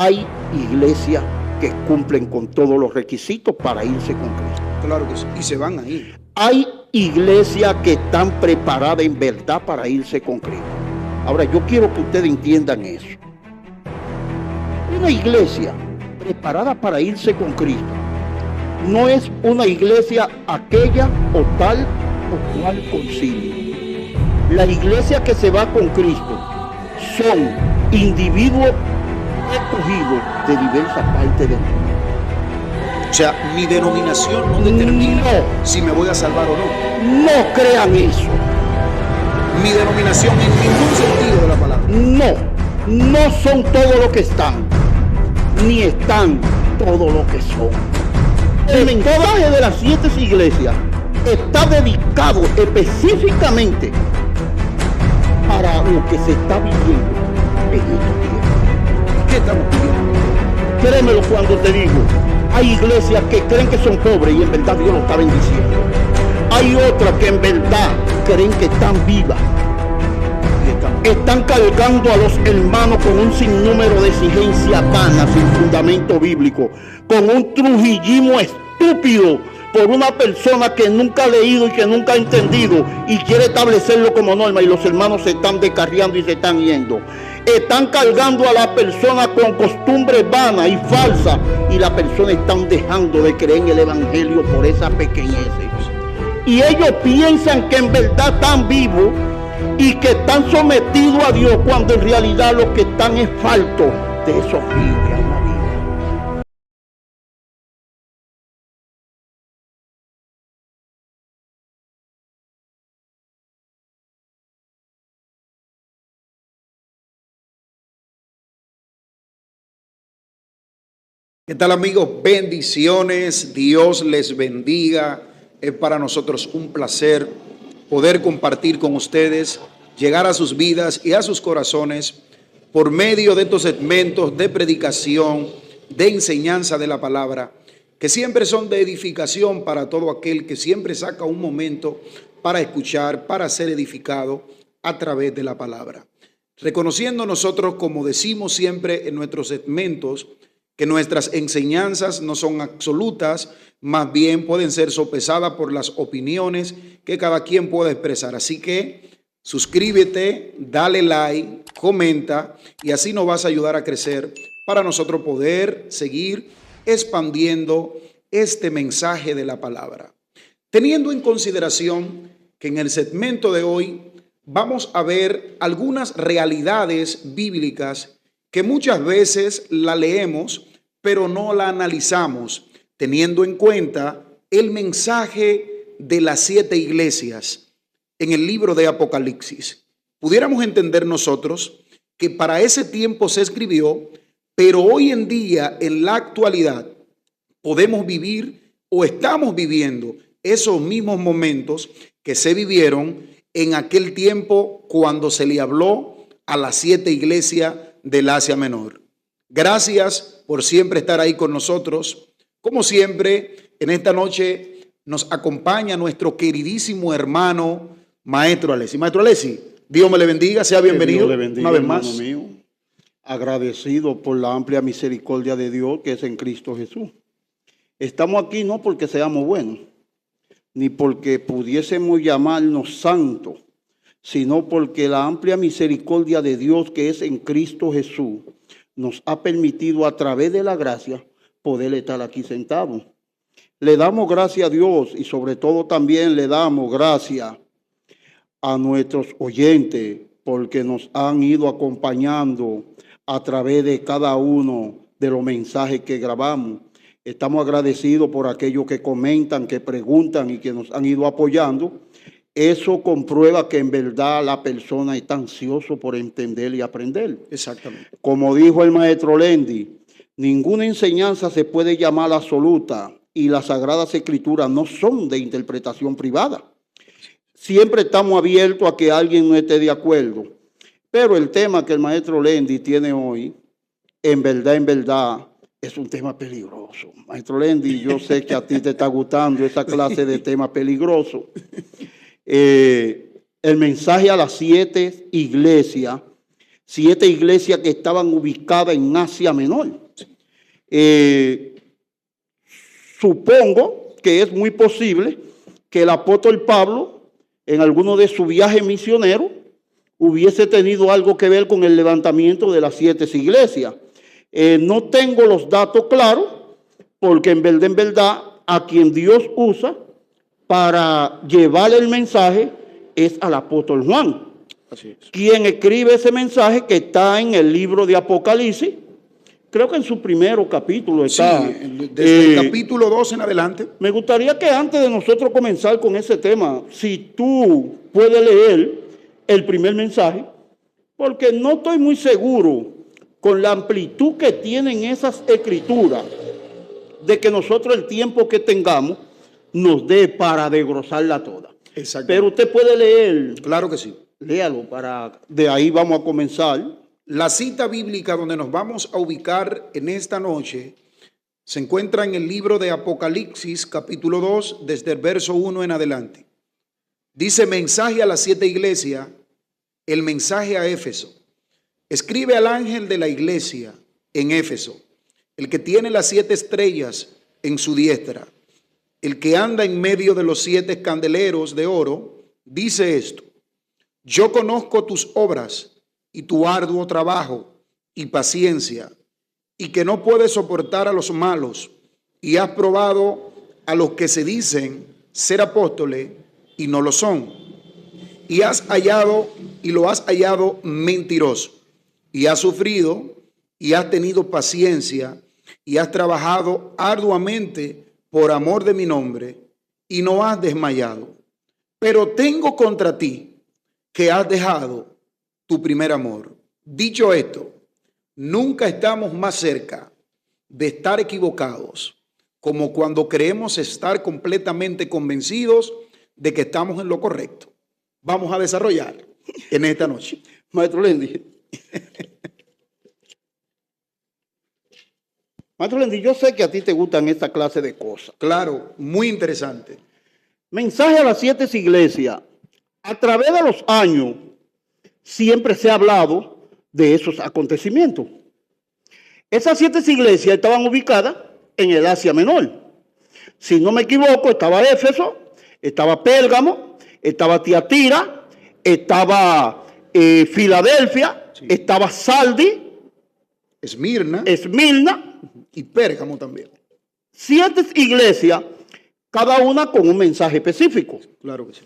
Hay iglesias que cumplen con todos los requisitos para irse con Cristo. Claro que sí, y se van ahí. Hay iglesias que están preparadas en verdad para irse con Cristo. Ahora, yo quiero que ustedes entiendan eso. Una iglesia preparada para irse con Cristo no es una iglesia aquella o tal o cual concilio. La iglesia que se va con Cristo son individuos escogidos de diversas partes del mundo. O sea, mi denominación no determina si me voy a salvar o no. No crean eso. Mi denominación en ningún sentido de la palabra. No son todo lo que están, ni están todo lo que son. El mensaje de las 7 iglesias está dedicado específicamente para lo que se está viviendo en estos tiempos. ¿Qué estamos pidiendo? Créemelo cuando te digo, hay iglesias que creen que son pobres y en verdad Dios los está bendiciendo. Hay otras que en verdad creen que están vivas. Están cargando a los hermanos con un sinnúmero de exigencias vanas sin fundamento bíblico, con un trujillismo estúpido por una persona que nunca ha leído y que nunca ha entendido y quiere establecerlo como norma, y los hermanos se están descarriando y se están yendo. Están cargando a la persona con costumbres vanas y falsas, y la persona están dejando de creer en el evangelio por esas pequeñeces. Y ellos piensan que en verdad están vivos y que están sometidos a Dios, cuando en realidad lo que están es falto de esos ríos de agua viva. ¿Qué tal, amigos? Bendiciones, Dios les bendiga. Es para nosotros un placer poder compartir con ustedes, llegar a sus vidas y a sus corazones por medio de estos segmentos de predicación, de enseñanza de la palabra, que siempre son de edificación para todo aquel que siempre saca un momento para escuchar, para ser edificado a través de la palabra. Reconociendo nosotros, como decimos siempre en nuestros segmentos, que nuestras enseñanzas no son absolutas, más bien pueden ser sopesadas por las opiniones que cada quien pueda expresar. Así que suscríbete, dale like, comenta, y así nos vas a ayudar a crecer para nosotros poder seguir expandiendo este mensaje de la palabra. Teniendo en consideración que en el segmento de hoy vamos a ver algunas realidades bíblicas que muchas veces la leemos, pero no la analizamos, teniendo en cuenta el mensaje de las 7 iglesias en el libro de Apocalipsis. Pudiéramos entender nosotros que para ese tiempo se escribió, pero hoy en día, en la actualidad, podemos vivir o estamos viviendo esos mismos momentos que se vivieron en aquel tiempo cuando se le habló a las 7 iglesias del Asia Menor. Gracias por siempre estar ahí con nosotros. Como siempre, en esta noche nos acompaña nuestro queridísimo hermano, Maestro Alessi. Maestro Alessi, Dios me le bendiga, sea bienvenido. Dios le bendiga, una vez más. mío, agradecido por la amplia misericordia de Dios que es en Cristo Jesús. Estamos aquí no porque seamos buenos, ni porque pudiésemos llamarnos santos, sino porque la amplia misericordia de Dios que es en Cristo Jesús nos ha permitido a través de la gracia poder estar aquí sentados. Le damos gracias a Dios y sobre todo también le damos gracias a nuestros oyentes porque nos han ido acompañando a través de cada uno de los mensajes que grabamos. Estamos agradecidos por aquellos que comentan, que preguntan y que nos han ido apoyando. Eso comprueba que en verdad la persona está ansioso por entender y aprender. Exactamente. Como dijo el maestro Lendi, ninguna enseñanza se puede llamar absoluta y las Sagradas Escrituras no son de interpretación privada. Siempre estamos abiertos a que alguien no esté de acuerdo. Pero el tema que el maestro Lendi tiene hoy, en verdad, es un tema peligroso. Maestro Lendi, yo sé que a ti te está gustando esa clase de tema peligroso. El mensaje a las 7 iglesias 7 iglesias que estaban ubicadas en Asia Menor. Supongo que es muy posible que el apóstol Pablo, en alguno de sus viajes misioneros, hubiese tenido algo que ver con el levantamiento de las 7 iglesias. No tengo los datos claros, porque en verdad, a quien Dios usa para llevar el mensaje es al apóstol Juan. Así es. Quien escribe ese mensaje que está en el libro de Apocalipsis, creo que en su primer capítulo está. Sí, desde el capítulo 2 en adelante. Me gustaría que antes de nosotros comenzar con ese tema, si tú puedes leer el primer mensaje, porque no estoy muy seguro con la amplitud que tienen esas escrituras, de que nosotros el tiempo que tengamos nos dé para desglosarla toda. Exacto. Pero usted puede leer. Claro que sí. Léalo, de ahí vamos a comenzar. La cita bíblica donde nos vamos a ubicar en esta noche se encuentra en el libro de Apocalipsis, capítulo 2, desde el verso 1 en adelante. Dice: mensaje a las 7 iglesias, el mensaje a Éfeso. Escribe al ángel de la iglesia en Éfeso, el que tiene las 7 estrellas en su diestra, el que anda en medio de los 7 candeleros de oro, dice esto: yo conozco tus obras y tu arduo trabajo y paciencia, y que no puedes soportar a los malos, y has probado a los que se dicen ser apóstoles y no lo son, y lo has hallado mentiroso, y has sufrido y has tenido paciencia y has trabajado arduamente por amor de mi nombre y no has desmayado. Pero tengo contra ti que has dejado tu primer amor. Dicho esto, nunca estamos más cerca de estar equivocados como cuando creemos estar completamente convencidos de que estamos en lo correcto. Vamos a desarrollar en esta noche. Maestro Lendy. Maestro Lendy, yo sé que a ti te gustan esta clase de cosas. Claro, muy interesante. Mensaje a las 7 iglesias. A través de los años siempre se ha hablado de esos acontecimientos. Esas 7 iglesias estaban ubicadas en el Asia Menor. Si no me equivoco, estaba Éfeso, estaba Pérgamo, estaba Tiatira, estaba Filadelfia, sí, estaba Sardi, Esmirna y Pérgamo también. 7 iglesias, cada una con un mensaje específico. Claro que sí.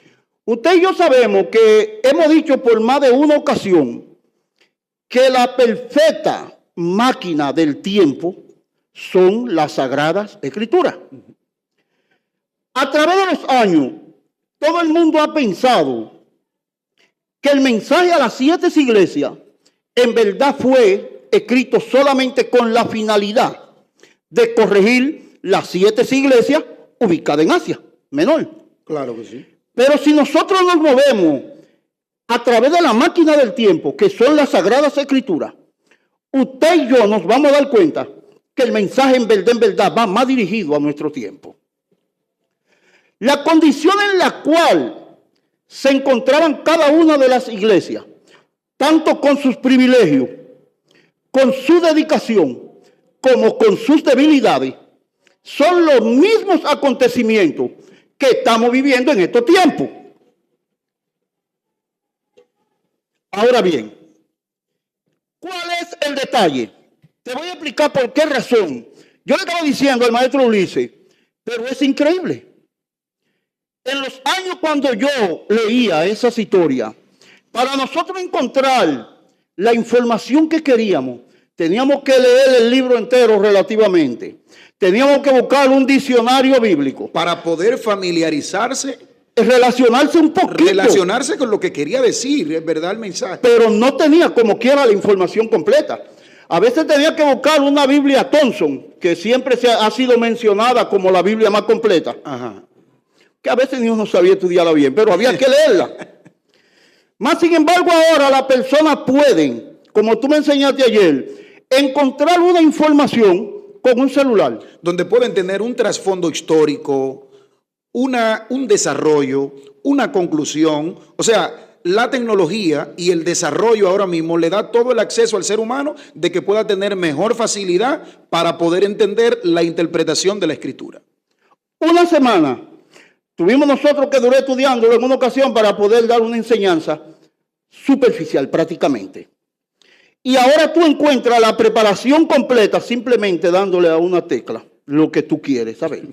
Usted y yo sabemos que hemos dicho por más de una ocasión que la perfecta máquina del tiempo son las Sagradas Escrituras. A través de los años, todo el mundo ha pensado que el mensaje a las 7 iglesias en verdad fue escrito solamente con la finalidad de corregir las 7 iglesias ubicadas en Asia Menor. Claro que sí. Pero si nosotros nos movemos a través de la máquina del tiempo, que son las Sagradas Escrituras, usted y yo nos vamos a dar cuenta que el mensaje en verdad va más dirigido a nuestro tiempo. La condición en la cual se encontraban cada una de las iglesias, tanto con sus privilegios, con su dedicación, como con sus debilidades, son los mismos acontecimientos que estamos viviendo en estos tiempos. Ahora bien, ¿cuál es el detalle? Te voy a explicar por qué razón. Yo le estaba diciendo al maestro Ulises, pero es increíble. En los años cuando yo leía esas historias, para nosotros encontrar la información que queríamos, teníamos que leer el libro entero relativamente. Teníamos que buscar un diccionario bíblico. Para poder familiarizarse. Relacionarse un poquito. Relacionarse con lo que quería decir, es verdad, el mensaje. Pero no tenía como quiera la información completa. A veces tenía que buscar una Biblia Thompson, que siempre ha sido mencionada como la Biblia más completa. Ajá. Que a veces ni uno sabía estudiarla bien, pero había que leerla. Más sin embargo, ahora las personas pueden, como tú me enseñaste ayer, encontrar una información con un celular. Donde pueden tener un trasfondo histórico, un desarrollo, una conclusión. O sea, la tecnología y el desarrollo ahora mismo le da todo el acceso al ser humano de que pueda tener mejor facilidad para poder entender la interpretación de la escritura. Una semana tuvimos nosotros que durar estudiando en una ocasión para poder dar una enseñanza superficial prácticamente. Y ahora tú encuentras la preparación completa simplemente dándole a una tecla lo que tú quieres saber.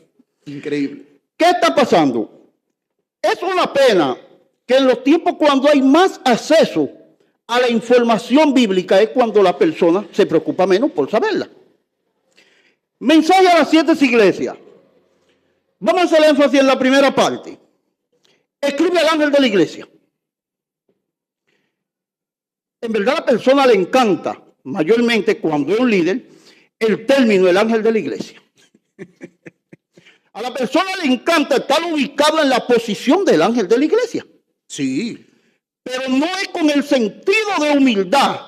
Increíble. ¿Qué está pasando? Es una pena que en los tiempos cuando hay más acceso a la información bíblica es cuando la persona se preocupa menos por saberla. Mensaje a las 7 iglesias. Vamos a hacer énfasis en la primera parte. Escribe al ángel de la iglesia. En verdad a la persona le encanta, mayormente cuando es un líder, el término el ángel de la iglesia. A la persona le encanta estar ubicado en la posición del ángel de la iglesia. Sí. Pero no es con el sentido de humildad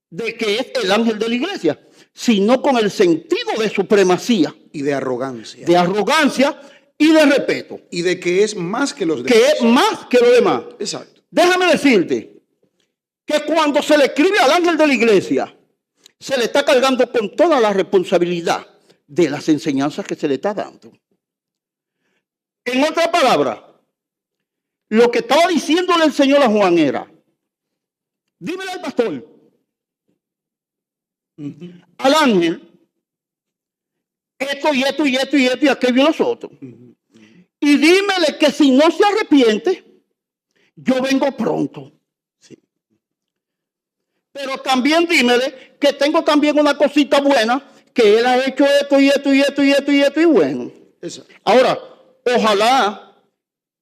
de que es el ángel de la iglesia, sino con el sentido de supremacía. Y de arrogancia. De arrogancia y de respeto. Y de que es más que los demás. Que es más que lo demás. Exacto. Déjame decirte que cuando se le escribe al ángel de la iglesia, se le está cargando con toda la responsabilidad de las enseñanzas que se le está dando. En otra palabra, lo que estaba diciéndole el Señor a Juan era, dímele al pastor, al ángel, esto y esto y esto y esto y aquello y los otros. Y dímele que si no se arrepiente, yo vengo pronto. Sí. Pero también dímele que tengo también una cosita buena, que él ha hecho esto y esto y esto y esto y esto y bueno. Eso. Ahora, ojalá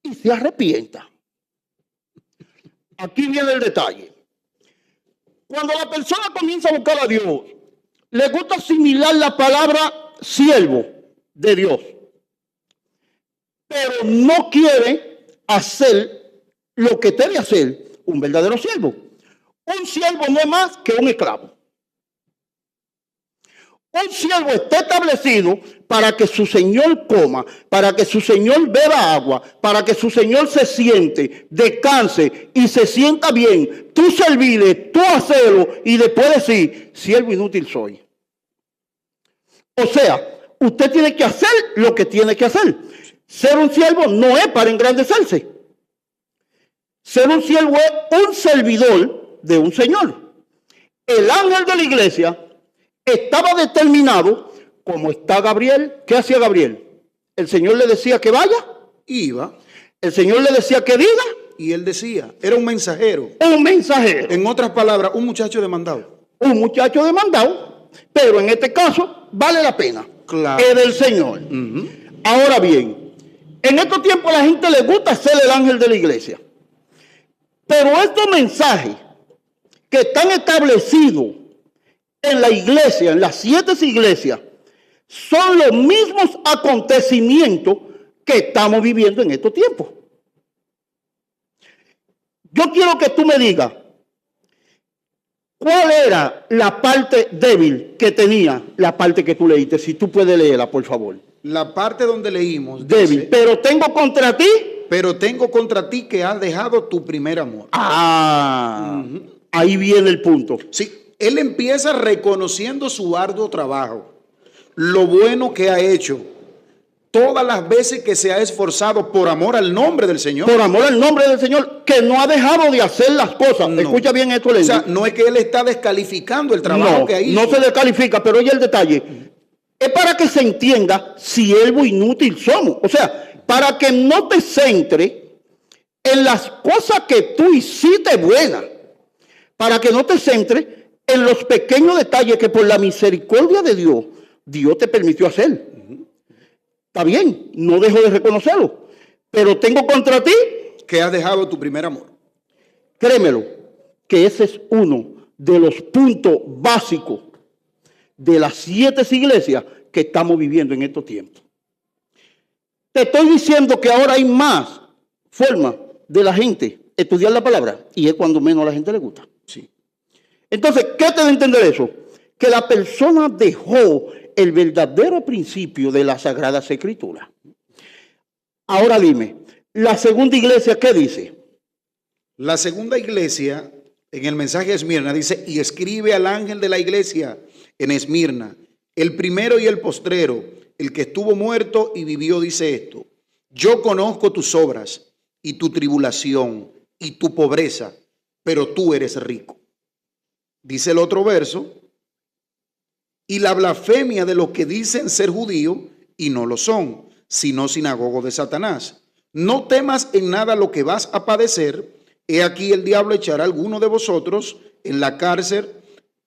y se arrepienta. Aquí viene el detalle. Cuando la persona comienza a buscar a Dios, le gusta asimilar la palabra siervo de Dios, pero no quiere hacer lo que debe hacer un verdadero siervo. Un siervo no es más que un esclavo. Un siervo está establecido para que su señor coma, para que su señor beba agua, para que su señor se siente, descanse y se sienta bien. Tú servirle, tú hacerlo y después decir, siervo inútil soy. O sea, usted tiene que hacer lo que tiene que hacer. Ser un siervo no es para engrandecerse. Ser un siervo es un servidor de un señor. El ángel de la iglesia estaba determinado, como está Gabriel. ¿Qué hacía Gabriel? El Señor le decía que vaya, iba. El Señor le decía que diga, y él decía. Era un mensajero. Un mensajero. En otras palabras, un muchacho demandado. Un muchacho demandado, pero en este caso vale la pena. Claro. Es del Señor. Ahora bien, en estos tiempos a la gente le gusta ser el ángel de la iglesia. Pero estos mensajes que están establecidos en la iglesia, en las 7 iglesias, son los mismos acontecimientos que estamos viviendo en estos tiempos. Yo quiero que tú me digas, ¿cuál era la parte débil que tenía la parte que tú leíste? Si tú puedes leerla, por favor. La parte donde leímos. Débil. Dice, pero tengo contra ti. Pero tengo contra ti que has dejado tu primer amor. Ahí viene el punto. Sí. Él empieza reconociendo su arduo trabajo, lo bueno que ha hecho, todas las veces que se ha esforzado por amor al nombre del Señor. Por amor al nombre del Señor, que no ha dejado de hacer las cosas. No. Escucha bien esto, Lenny. O sea, no es que él está descalificando el trabajo que hizo. No se descalifica, pero oye el detalle. Es para que se entienda siervo inútil somos. O sea, para que no te centres en las cosas que tú hiciste buenas. Para que no te centres en los pequeños detalles que por la misericordia de Dios, Dios te permitió hacer. Está bien, no dejo de reconocerlo. Pero tengo contra ti que has dejado tu primer amor. Créemelo, que ese es uno de los puntos básicos de las 7 iglesias que estamos viviendo en estos tiempos. Te estoy diciendo que ahora hay más formas de la gente estudiar la palabra y es cuando menos a la gente le gusta. Sí. Entonces, ¿qué te debe entender eso? Que la persona dejó el verdadero principio de las Sagradas Escrituras. Ahora dime, la segunda iglesia, ¿qué dice? La segunda iglesia, en el mensaje de Esmirna, dice, y escribe al ángel de la iglesia en Esmirna, el primero y el postrero, el que estuvo muerto y vivió, dice esto: yo conozco tus obras y tu tribulación y tu pobreza, pero tú eres rico. Dice el otro verso, y la blasfemia de los que dicen ser judíos y no lo son, sino sinagogo de Satanás. No temas en nada lo que vas a padecer. He aquí el diablo echará a alguno de vosotros en la cárcel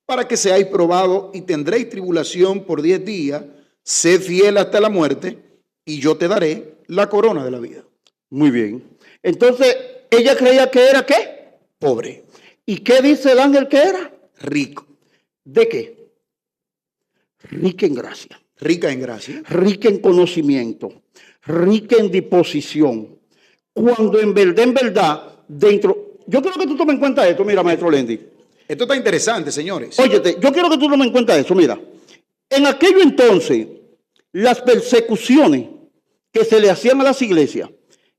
para que seáis probados y tendréis tribulación por 10 días. Sé fiel hasta la muerte y yo te daré la corona de la vida. Muy bien. Entonces, ella creía que era ¿qué? Pobre. ¿Y qué dice el ángel que era? Rico. ¿De qué? Rica en gracia. Rica en gracia. Rica en conocimiento. Rica en disposición. Cuando en verdad, dentro... Yo quiero que tú tomes en cuenta esto, mira, maestro Lendi. Esto está interesante, señores. Óyete, yo quiero que tú tomes en cuenta eso, mira. En aquello entonces, las persecuciones que se le hacían a las iglesias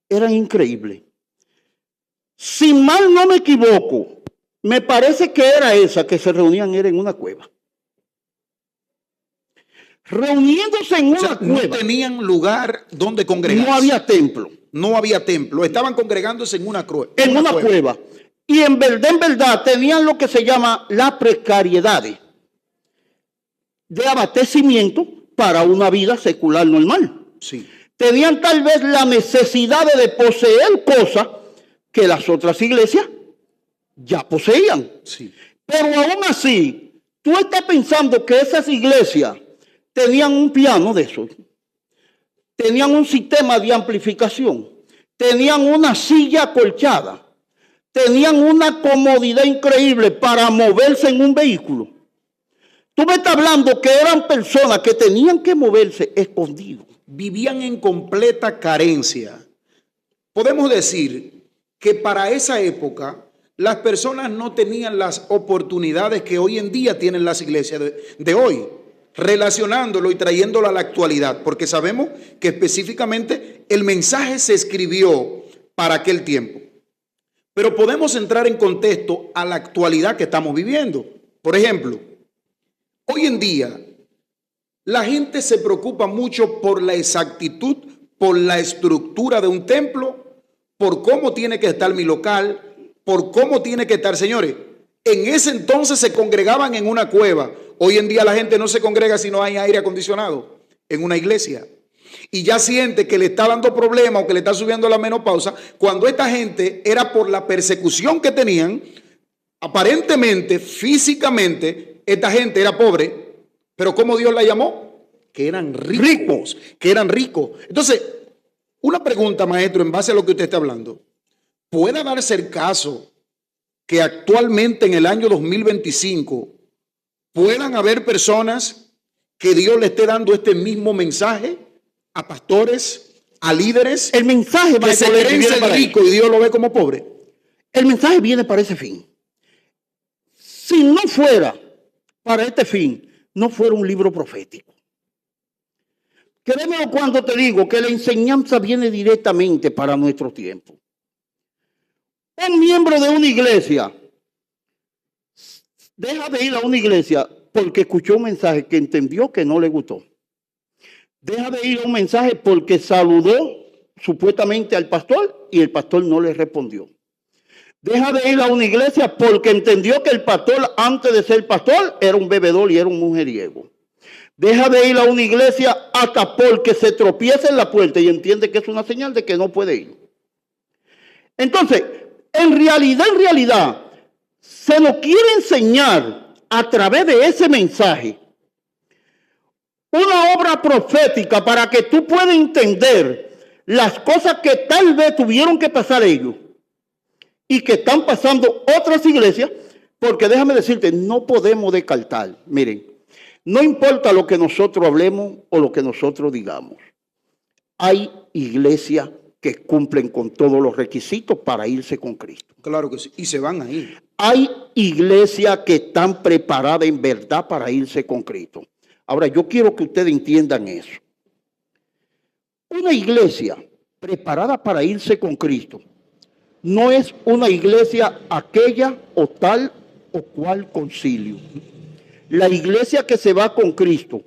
eran increíbles. Si mal no me equivoco, me parece que era esa que se reunían era en una cueva. Reuniéndose en una cueva. No tenían lugar donde congregarse. No había templo. No había templo. Estaban congregándose en una cueva. En una cueva. Y en verdad tenían lo que se llama la precariedad de abastecimiento para una vida secular normal. Sí. Tenían tal vez la necesidad de poseer cosas que las otras iglesias ya poseían. Sí. Pero aún así, tú estás pensando que esas iglesias tenían un piano de eso, tenían un sistema de amplificación, tenían una silla acolchada, tenían una comodidad increíble para moverse en un vehículo. Tú me estás hablando que eran personas que tenían que moverse escondidos. Vivían en completa carencia. Podemos decir que para esa época las personas no tenían las oportunidades que hoy en día tienen las iglesias de hoy, relacionándolo y trayéndolo a la actualidad, porque sabemos que específicamente el mensaje se escribió para aquel tiempo. Pero podemos entrar en contexto a la actualidad que estamos viviendo. Por ejemplo, hoy en día la gente se preocupa mucho por la exactitud, por la estructura de un templo, por cómo tiene que estar mi local, por cómo tiene que estar. Señores, en ese entonces se congregaban en una cueva. Hoy en día la gente no se congrega si no hay aire acondicionado en una iglesia. Y ya siente que le está dando problemas o que le está subiendo la menopausa, cuando esta gente era por la persecución que tenían. Aparentemente, físicamente, esta gente era pobre, pero ¿cómo Dios la llamó? Que eran ricos, que eran ricos. Entonces, una pregunta, maestro, en base a lo que usted está hablando. ¿Puede darse el caso que actualmente en el año 2025 puedan haber personas que Dios le esté dando este mismo mensaje a pastores, a líderes? El mensaje que se creen ser rico y Dios lo ve como pobre. El mensaje viene para ese fin. Si no fuera para este fin, no fuera un libro profético. Créeme cuando te digo que la enseñanza viene directamente para nuestro tiempo. Un miembro de una iglesia deja de ir a una iglesia porque escuchó un mensaje que entendió que no le gustó. Deja de ir a un mensaje porque saludó supuestamente al pastor y el pastor no le respondió. Deja de ir a una iglesia porque entendió que el pastor, antes de ser pastor, era un bebedor y era un mujeriego. Deja de ir a una iglesia hasta porque se tropieza en la puerta y entiende que es una señal de que no puede ir. Entonces, en realidad, se nos quiere enseñar a través de ese mensaje una obra profética para que tú puedas entender las cosas que tal vez tuvieron que pasar ellos y que están pasando otras iglesias, porque déjame decirte, no podemos descartar. Miren, no importa lo que nosotros hablemos o lo que nosotros digamos. Hay iglesias que cumplen con todos los requisitos para irse con Cristo. Claro que sí, y se van a ir. Hay iglesias que están preparadas en verdad para irse con Cristo. Ahora, yo quiero que ustedes entiendan eso. Una iglesia preparada para irse con Cristo no es una iglesia aquella o tal o cual concilio. La iglesia que se va con Cristo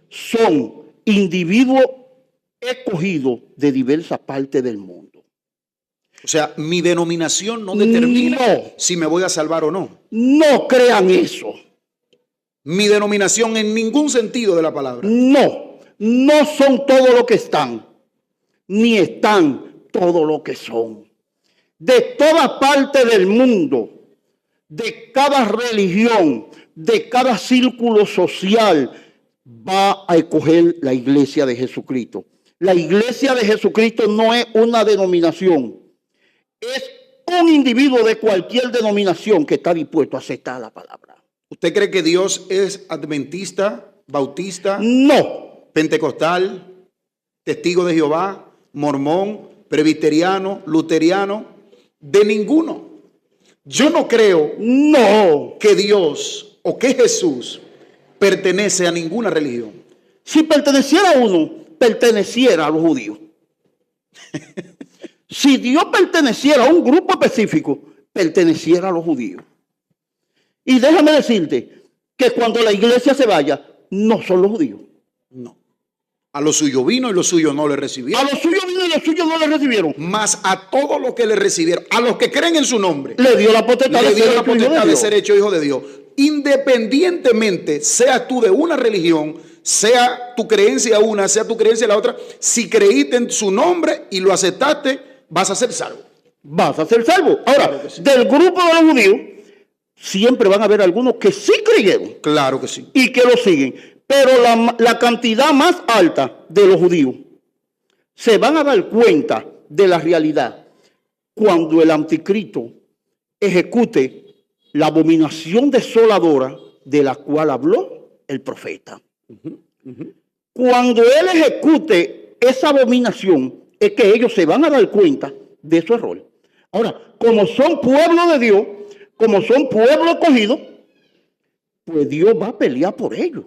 son individuos escogidos de diversas partes del mundo. O sea, mi denominación no determina No. si me voy a salvar o no. No crean eso. Mi denominación en ningún sentido de la palabra. No, no son todo lo que están, ni están todo lo que son. De toda parte del mundo, de cada religión, de cada círculo social, va a escoger la iglesia de Jesucristo. La iglesia de Jesucristo no es una denominación, es un individuo de cualquier denominación que está dispuesto a aceptar la palabra. ¿Usted cree que Dios es adventista, bautista, No, pentecostal, testigo de Jehová, mormón, presbiteriano, luteriano? De ninguno. Yo no creo no. que Dios o que Jesús pertenece a ninguna religión. Si perteneciera a uno, perteneciera a los judíos. Si Dios perteneciera a un grupo específico, perteneciera a los judíos. Y déjame decirte que cuando la iglesia se vaya, no son los judíos. No. A lo suyo vino y lo suyo no le recibieron. A los suyos vino y los suyos no le recibieron. Mas a todos los que le recibieron, a los que creen en su nombre, Le dio la potestad le de dio ser la hecho hijo de potestad de Dios. ser hecho hijo de Dios. Independientemente, seas tú de una religión, sea tu creencia una, sea tu creencia la otra, si creíste en su nombre y lo aceptaste, vas a ser salvo. Vas a ser salvo. Ahora, Claro que sí. del grupo de los judíos, siempre van a haber algunos que sí creyeron Claro que sí. y que lo siguen. Pero la cantidad más alta de los judíos se van a dar cuenta de la realidad cuando el anticristo ejecute la abominación desoladora de la cual habló el profeta. Cuando él ejecute esa abominación, es que ellos se van a dar cuenta de su error. Ahora, como son pueblo de Dios, como son pueblo escogido, pues Dios va a pelear por ellos.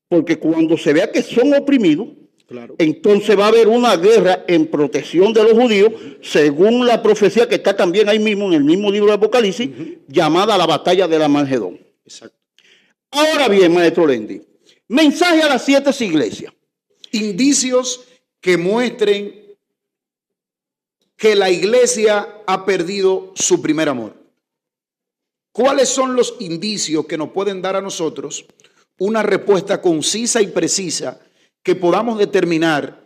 Porque cuando se vea que son oprimidos, Claro. entonces va a haber una guerra en protección de los judíos, según la profecía que está también ahí mismo en el mismo libro de Apocalipsis, llamada la batalla de la Armagedón. Exacto. Ahora bien, maestro Lendi, mensaje a las 7 iglesias. Indicios que muestren que la iglesia ha perdido su primer amor. ¿Cuáles son los indicios que nos pueden dar a nosotros una respuesta concisa y precisa que podamos determinar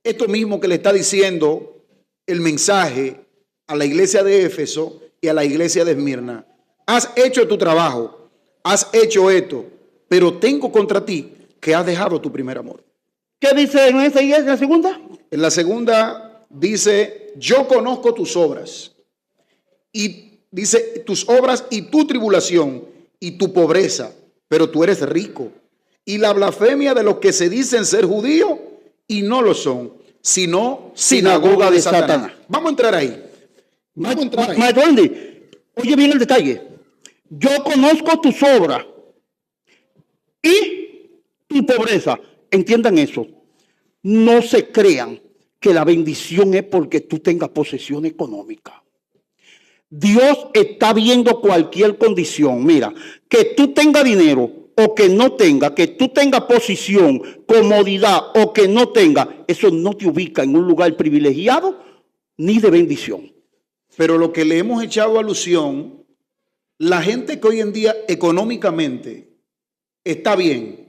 esto mismo que le está diciendo el mensaje a la iglesia de Éfeso y a la iglesia de Esmirna? Has hecho tu trabajo, has hecho esto, pero tengo contra ti que has dejado tu primer amor. ¿Qué dice en esa iglesia, en la segunda? En la segunda dice, yo conozco tus obras. Y dice, tus obras y tu tribulación y tu pobreza, pero tú eres rico. Y la blasfemia de los que se dicen ser judíos y no lo son, sino sinagoga de Satanás. Vamos a entrar ahí. Vamos a entrar ahí. Maestro Lendi, oye bien el detalle. Yo conozco tus obras y tu pobreza. Entiendan eso. No se crean que la bendición es porque tú tengas posesión económica. Dios está viendo cualquier condición. Mira, que tú tengas dinero o que no tengas, que tú tengas posición, comodidad o que no tengas, eso no te ubica en un lugar privilegiado ni de bendición. Pero lo que le hemos echado alusión, la gente que hoy en día económicamente está bien,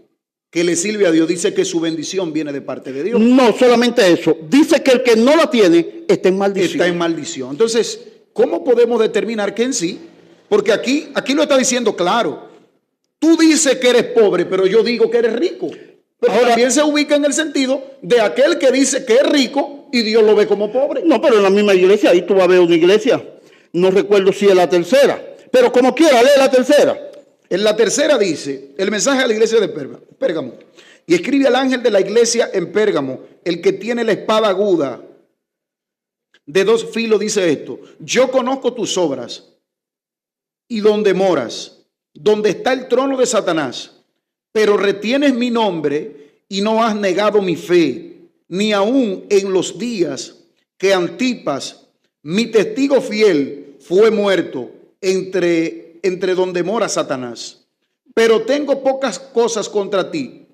que le sirve a Dios, dice que su bendición viene de parte de Dios. No solamente eso, dice que el que no la tiene está en maldición. Está en maldición. Entonces, ¿cómo podemos determinar que en sí? Porque aquí lo está diciendo claro. Tú dices que eres pobre, pero yo digo que eres rico. Pero Ahora, también se ubica en el sentido de aquel que dice que es rico y Dios lo ve como pobre. No, pero en la misma iglesia, ahí tú vas a ver una iglesia. No recuerdo si es la tercera, pero como quiera, lee la tercera. En la tercera dice, el mensaje a la iglesia de Pérgamo. Y escribe al ángel de la iglesia en Pérgamo, el que tiene la espada aguda de 2 filos, dice esto: yo conozco tus obras y donde moras, donde está el trono de Satanás, pero retienes mi nombre y no has negado mi fe, ni aun en los días que Antipas, Mi testigo fiel fue muerto entre donde mora Satanás. Pero tengo pocas cosas contra ti,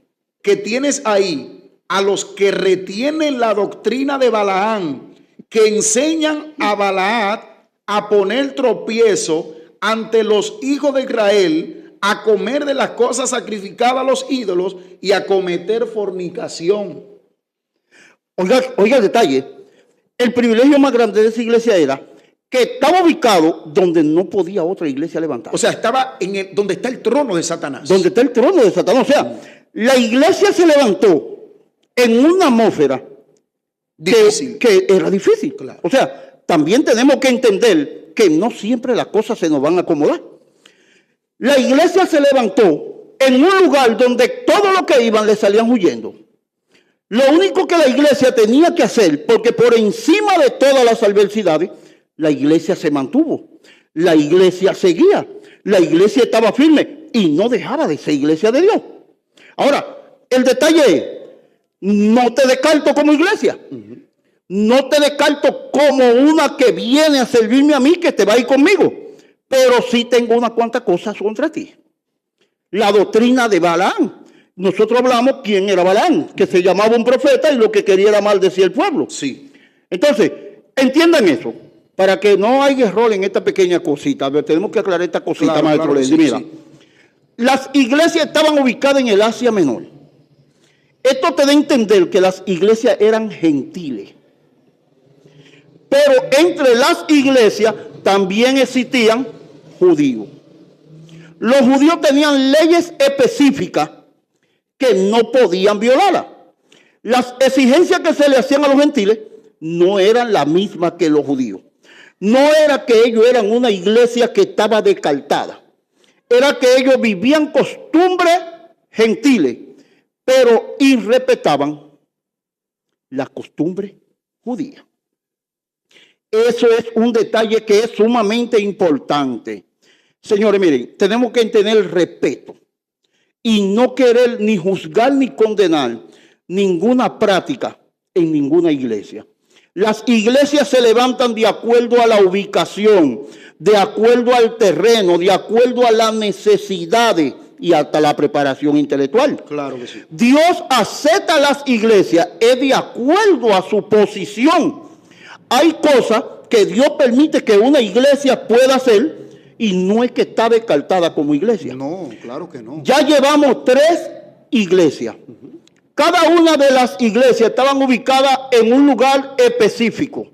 que tienes ahí a los que retienen la doctrina de Balaam, que enseñan a Balaad a poner tropiezo ante los hijos de Israel, a comer de las cosas sacrificadas a los ídolos y a cometer fornicación. Oiga el detalle. El privilegio más grande de esa iglesia era que estaba ubicado donde no podía otra iglesia levantar. O sea, estaba donde está el trono de Satanás. Donde está el trono de Satanás. O sea, la iglesia se levantó en una atmósfera Difícil. que era difícil. Claro. O sea, también tenemos que entender que no siempre las cosas se nos van a acomodar. La iglesia se levantó en un lugar donde todos los que iban le salían huyendo. Lo único que la iglesia tenía que hacer, porque por encima de todas las adversidades, la iglesia se mantuvo, la iglesia seguía, la iglesia estaba firme y no dejaba de ser iglesia de Dios. Ahora, el detalle es, no te descarto como iglesia, no te descarto como una que viene a servirme a mí, que te va a ir conmigo, pero sí tengo unas cuantas cosas contra ti. La doctrina de Balaam. Nosotros hablamos quién era Balaam, que se llamaba un profeta y lo que quería era maldecir al pueblo. Sí. Entonces, entiendan eso, para que no haya error en esta pequeña cosita. A ver, tenemos que aclarar esta cosita, Claro, maestro claro, Lendy. sí, Mira, sí. las iglesias estaban ubicadas en el Asia Menor. Esto te da a entender que las iglesias eran gentiles. Pero entre las iglesias también existían judíos. Los judíos tenían leyes específicas que no podían violarla. Las exigencias que se le hacían a los gentiles no eran las mismas que los judíos. No era que ellos eran una iglesia que estaba descartada. Era que ellos vivían costumbres gentiles, pero irrespetaban las costumbres judías. Eso es un detalle que es sumamente importante. Señores, miren, tenemos que tener respeto y no querer ni juzgar ni condenar ninguna práctica en ninguna iglesia. Las iglesias se levantan de acuerdo a la ubicación, de acuerdo al terreno, de acuerdo a las necesidades y hasta la preparación intelectual. Claro que sí. Dios acepta las iglesias es de acuerdo a su posición. Hay cosas que Dios permite que una iglesia pueda hacer y no es que está descartada como iglesia. No, claro que no. Ya llevamos 3 iglesias. Cada una de las iglesias estaban ubicadas en un lugar específico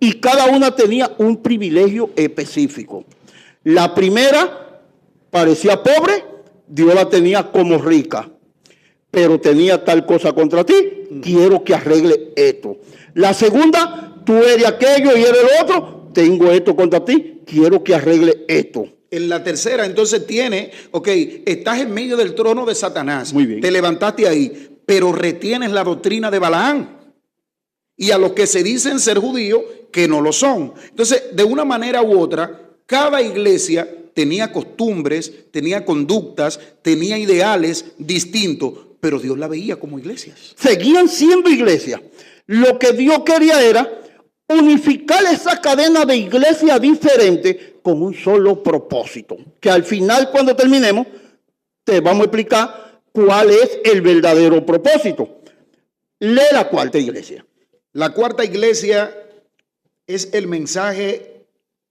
y cada una tenía un privilegio específico. La primera parecía pobre, Dios la tenía como rica, pero tenía tal cosa contra ti, quiero que arregle esto. La segunda, tú eres aquello y eres el otro, tengo esto contra ti, quiero que arregle esto. En la tercera, entonces estás en medio del trono de Satanás. Muy bien. Te levantaste ahí, pero retienes la doctrina de Balaam. Y a los que se dicen ser judíos, que no lo son. Entonces, de una manera u otra, cada iglesia tenía costumbres, tenía conductas, tenía ideales distintos, pero Dios la veía como iglesias. Seguían siendo iglesias. Lo que Dios quería era unificar esa cadena de iglesias diferentes con un solo propósito. Que al final, cuando terminemos, te vamos a explicar cuál es el verdadero propósito. Lee la cuarta iglesia. La cuarta iglesia es el mensaje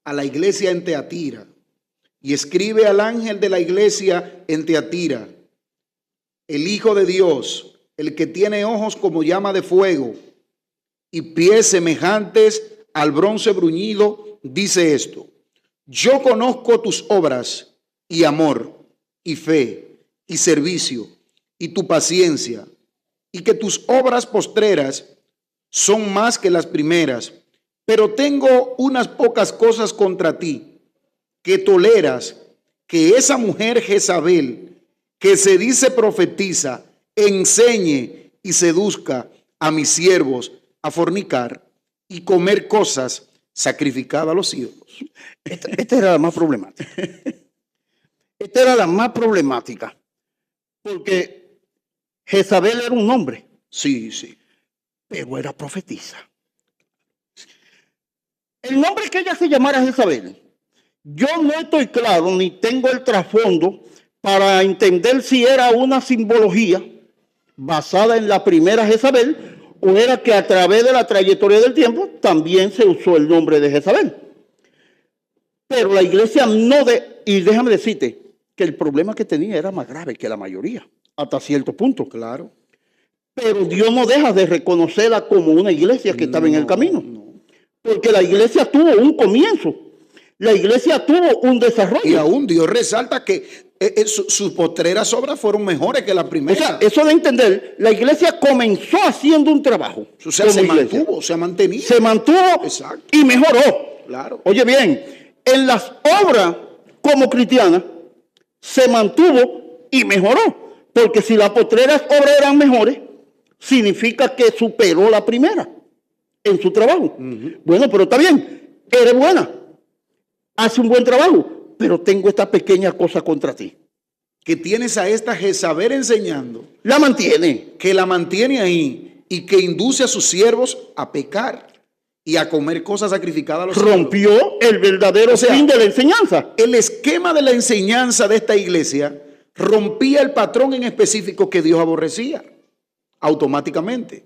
a la iglesia en Teatira. Y escribe al ángel de la iglesia en Teatira: el Hijo de Dios, el que tiene ojos como llama de fuego y pies semejantes al bronce bruñido, dice esto: yo conozco tus obras y amor y fe y servicio y tu paciencia, y que tus obras postreras son más que las primeras, pero tengo unas pocas cosas contra ti, que toleras que esa mujer Jezabel, que se dice profetiza, enseñe y seduzca a mis siervos a fornicar y comer cosas sacrificadas a los ídolos. Esta era la más problemática. Esta era la más problemática. Porque Jezabel era un nombre, Sí, sí. pero era profetisa. El nombre que ella se llamara Jezabel, yo no estoy claro ni tengo el trasfondo para entender si era una simbología basada en la primera Jezabel o era que a través de la trayectoria del tiempo también se usó el nombre de Jezabel. Pero la iglesia y déjame decirte que el problema que tenía era más grave que la mayoría, hasta cierto punto. Claro. Pero Dios no deja de reconocerla como una iglesia que estaba en el camino. Porque la iglesia tuvo un comienzo. La iglesia tuvo un desarrollo. Y aún Dios resalta que sus postreras obras fueron mejores que las primeras. O sea, eso de entender, la iglesia comenzó haciendo un trabajo. O sea, se mantuvo, se mantenía. Se mantuvo. Exacto. Y mejoró. Claro. Oye bien, en las obras como cristiana se mantuvo y mejoró. Porque si las postreras obras eran mejores, significa que superó la primera en su trabajo. Bueno, pero está bien, eres buena, hace un buen trabajo, pero tengo esta pequeña cosa contra ti. Que tienes a esta Jezabel enseñando. La mantiene. Que la mantiene ahí y que induce a sus siervos a pecar y a comer cosas sacrificadas a los rompió ídolos. El verdadero fin de la enseñanza. El esquema de la enseñanza de esta iglesia rompía el patrón en específico que Dios aborrecía automáticamente.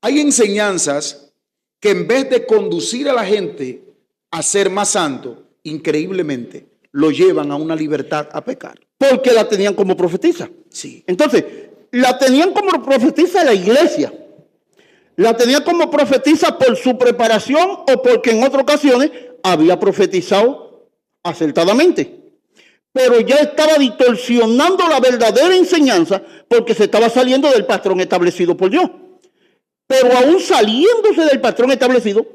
Hay enseñanzas que en vez de conducir a la gente a ser más santo, increíblemente, lo llevan a una libertad a pecar. Porque la tenían como profetisa. Sí. Entonces, la tenían como profetisa la iglesia. La tenían como profetisa por su preparación o porque en otras ocasiones había profetizado acertadamente. Pero ya estaba distorsionando la verdadera enseñanza porque se estaba saliendo del patrón establecido por Dios. Pero aún saliéndose del patrón establecido,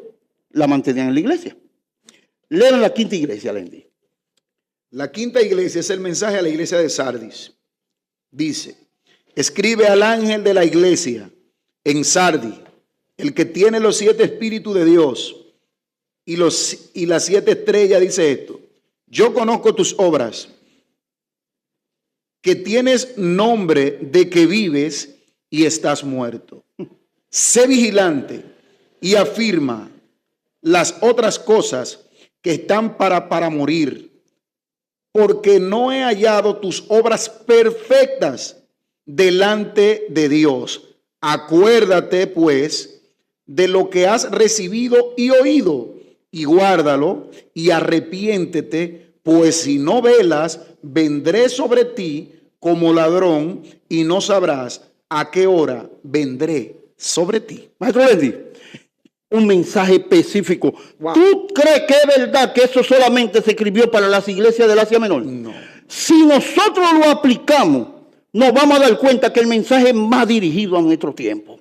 la mantenían en la iglesia. Lean la quinta iglesia, Lendy. La quinta iglesia es el mensaje a la iglesia de Sardis. Dice, escribe al ángel de la iglesia en Sardis, el que tiene los 7 espíritus de Dios y las 7 estrellas, dice esto. Yo conozco tus obras, que tienes nombre de que vives y estás muerto. Sé vigilante y afirma las otras cosas que están para morir, porque no he hallado tus obras perfectas delante de Dios. Acuérdate, pues, de lo que has recibido y oído, y guárdalo, y arrepiéntete, pues si no velas, vendré sobre ti como ladrón, y no sabrás a qué hora vendré sobre ti. Maestro Lendy, un mensaje específico. Wow. ¿Tú crees que es verdad que eso solamente se escribió para las iglesias del Asia Menor? No. Si nosotros lo aplicamos, nos vamos a dar cuenta que el mensaje es más dirigido a nuestro tiempo.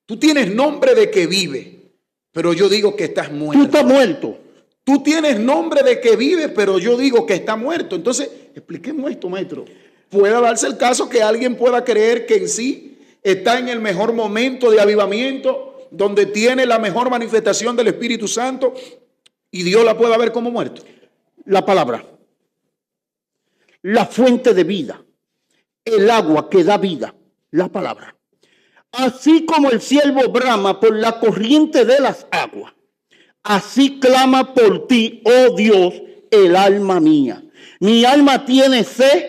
Tú tienes nombre de que vive, pero yo digo que estás muerto. Tú estás muerto. Tú tienes nombre de que vive, pero yo digo que está muerto. Entonces, expliquemos esto, maestro. Puede darse el caso que alguien pueda creer que en sí está en el mejor momento de avivamiento, donde tiene la mejor manifestación del Espíritu Santo, y Dios la pueda ver como muerto. La palabra, la fuente de vida, el agua que da vida, la palabra. Así como el siervo brama por la corriente de las aguas, así clama por ti, oh Dios, el alma mía. Mi alma tiene sed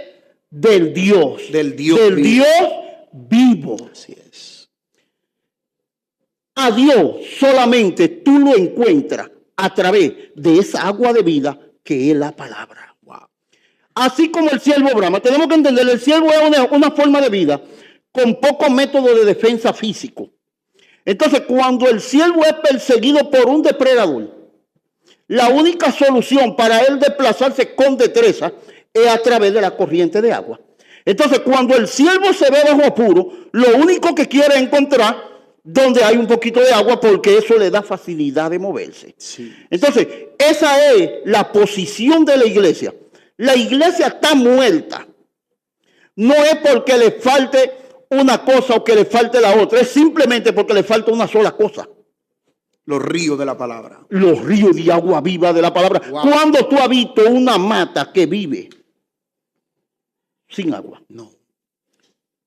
del Dios vivo. Así es. A Dios solamente tú lo encuentras a través de esa agua de vida que es la palabra. Wow. Así como el siervo brama, tenemos que entender, el siervo es una forma de vida con poco método de defensa físico. Entonces, cuando el siervo es perseguido por un depredador, la única solución para él desplazarse con destreza es a través de la corriente de agua. Entonces, cuando el siervo se ve bajo apuro, lo único que quiere es encontrar donde hay un poquito de agua, porque eso le da facilidad de moverse. Sí. Entonces, esa es la posición de la iglesia. La iglesia está muerta. No es porque le falte una cosa o que le falte la otra, es simplemente porque le falta una sola cosa. Los ríos de la palabra. Los ríos de agua viva de la palabra. Wow. ¿Cuándo tú has visto una mata que vive sin agua? No.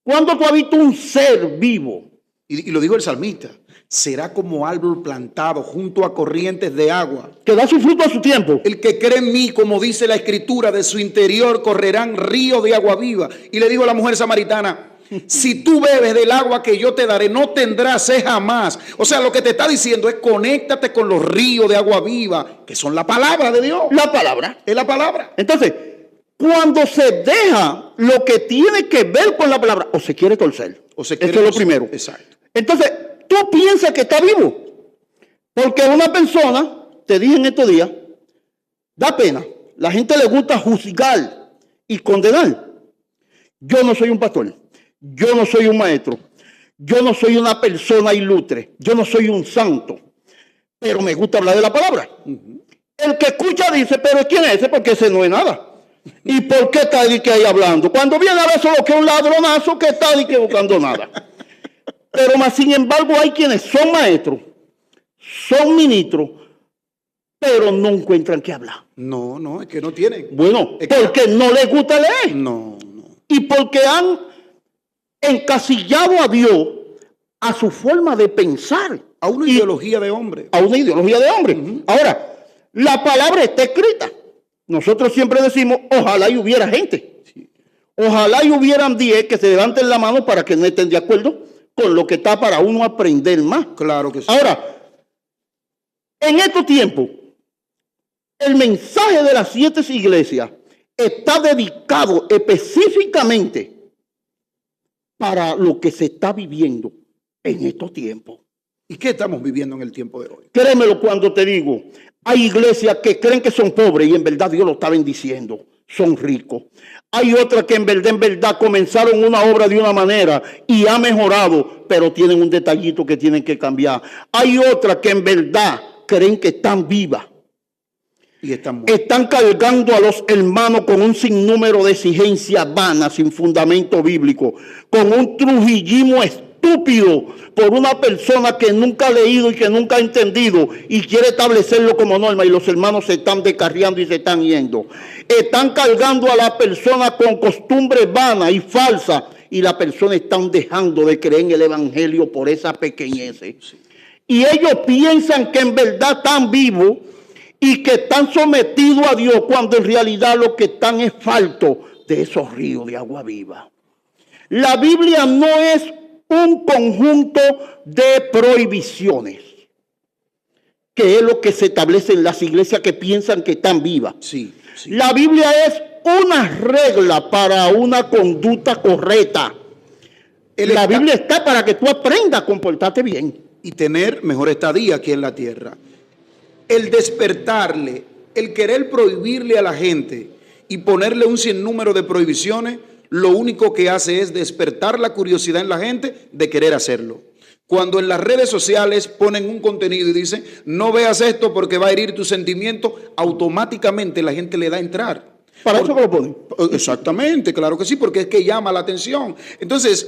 ¿Cuándo tú has visto un ser vivo Y lo dijo el salmista, será como árbol plantado junto a corrientes de agua. Que da su fruto a su tiempo. El que cree en mí, como dice la escritura, de su interior correrán ríos de agua viva. Y le digo a la mujer samaritana, si tú bebes del agua que yo te daré, no tendrás sed jamás. O sea, lo que te está diciendo es conéctate con los ríos de agua viva, que son la palabra de Dios. La palabra. Es la palabra. Entonces, cuando se deja lo que tiene que ver con la palabra, o se quiere torcer. O se quiere Eso es lo torcer. primero. Exacto. Entonces, tú piensas que está vivo. Porque una persona, te dije en estos días, da pena. La gente le gusta juzgar y condenar. Yo no soy un pastor. Yo no soy un maestro. Yo no soy una persona ilustre. Yo no soy un santo. Pero me gusta hablar de la palabra. El que escucha dice, pero ¿quién es ese? Porque ese no es nada. ¿Y por qué está ahí hablando? Cuando viene a ver solo que es un ladronazo que está ahí buscando nada. Pero más sin embargo hay quienes son maestros, son ministros, pero no encuentran qué hablar. No, es que no tienen. Bueno, es que porque no les gusta leer. No. Y porque han encasillado a Dios a su forma de pensar. A una ideología de hombre. A una ideología de hombre. Ahora, la palabra está escrita. Nosotros siempre decimos, ojalá y hubiera gente. Sí. Ojalá y hubieran 10 que se levanten la mano para que no estén de acuerdo con lo que está para uno aprender más. Claro que sí. Ahora, en estos tiempos, el mensaje de las 7 iglesias está dedicado específicamente para lo que se está viviendo en estos tiempos. ¿Y qué estamos viviendo en el tiempo de hoy? Créemelo cuando te digo, hay iglesias que creen que son pobres y en verdad Dios lo está bendiciendo, son ricos. Hay otras que en verdad comenzaron una obra de una manera y ha mejorado, pero tienen un detallito que tienen que cambiar. Hay otras que en verdad creen que están vivas. Y están cargando a los hermanos con un sinnúmero de exigencias vanas, sin fundamento bíblico, con un trujillismo estúpido por una persona que nunca ha leído y que nunca ha entendido y quiere establecerlo como norma, y los hermanos se están descarriando y se están yendo. Están cargando a la persona con costumbres vanas y falsas, y la persona están dejando de creer en el evangelio por esa pequeñez. Y ellos piensan que en verdad están vivos y que están sometidos a Dios, cuando en realidad lo que están es falto de esos ríos de agua viva. La Biblia no es un conjunto de prohibiciones, que es lo que se establece en las iglesias que piensan que están vivas. Sí. La Biblia es una regla para una conducta correcta. La Biblia está para que tú aprendas a comportarte bien y tener mejor estadía aquí en la tierra. El despertarle, el querer prohibirle a la gente y ponerle un sinnúmero de prohibiciones, lo único que hace es despertar la curiosidad en la gente de querer hacerlo. Cuando en las redes sociales ponen un contenido y dicen, no veas esto porque va a herir tus sentimientos, automáticamente la gente le da a entrar. ¿Para eso que lo ponen? Exactamente, claro que sí, porque es que llama la atención. Entonces,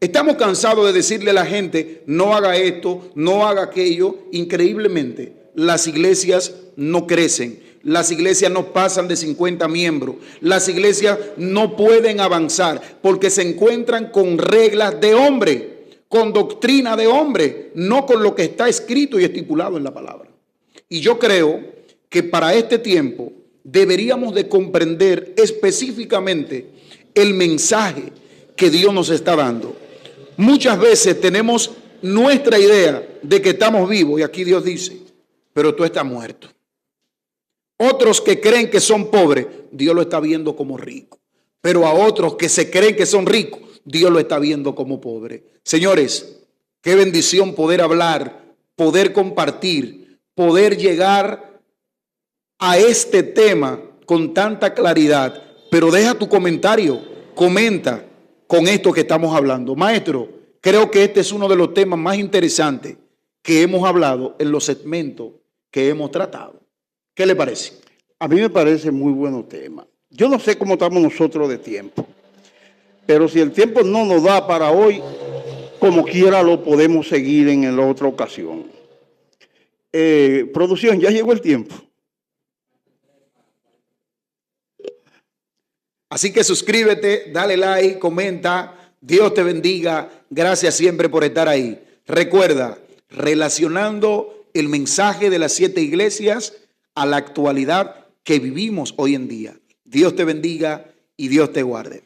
estamos cansados de decirle a la gente, no haga esto, no haga aquello. Increíblemente, las iglesias no crecen, las iglesias no pasan de 50 miembros, las iglesias no pueden avanzar porque se encuentran con reglas de hombre, con doctrina de hombre, no con lo que está escrito y estipulado en la palabra. Y yo creo que para este tiempo deberíamos de comprender específicamente el mensaje que Dios nos está dando. Muchas veces tenemos nuestra idea de que estamos vivos y aquí Dios dice, pero tú estás muerto. Otros que creen que son pobres, Dios lo está viendo como rico. Pero a otros que se creen que son ricos, Dios lo está viendo como pobre. Señores, qué bendición poder hablar, poder compartir, poder llegar a este tema con tanta claridad. Pero deja tu comentario, comenta con esto que estamos hablando. Maestro, creo que este es uno de los temas más interesantes que hemos hablado en los segmentos que hemos tratado. ¿Qué le parece? A mí me parece muy buen tema. Yo no sé cómo estamos nosotros de tiempo, pero si el tiempo no nos da para hoy, como quiera lo podemos seguir en la otra ocasión. Producción, ya llegó el tiempo. Así que suscríbete, dale like, comenta, Dios te bendiga. Gracias siempre por estar ahí. Recuerda, relacionando el mensaje de las 7 iglesias a la actualidad que vivimos hoy en día. Dios te bendiga y Dios te guarde.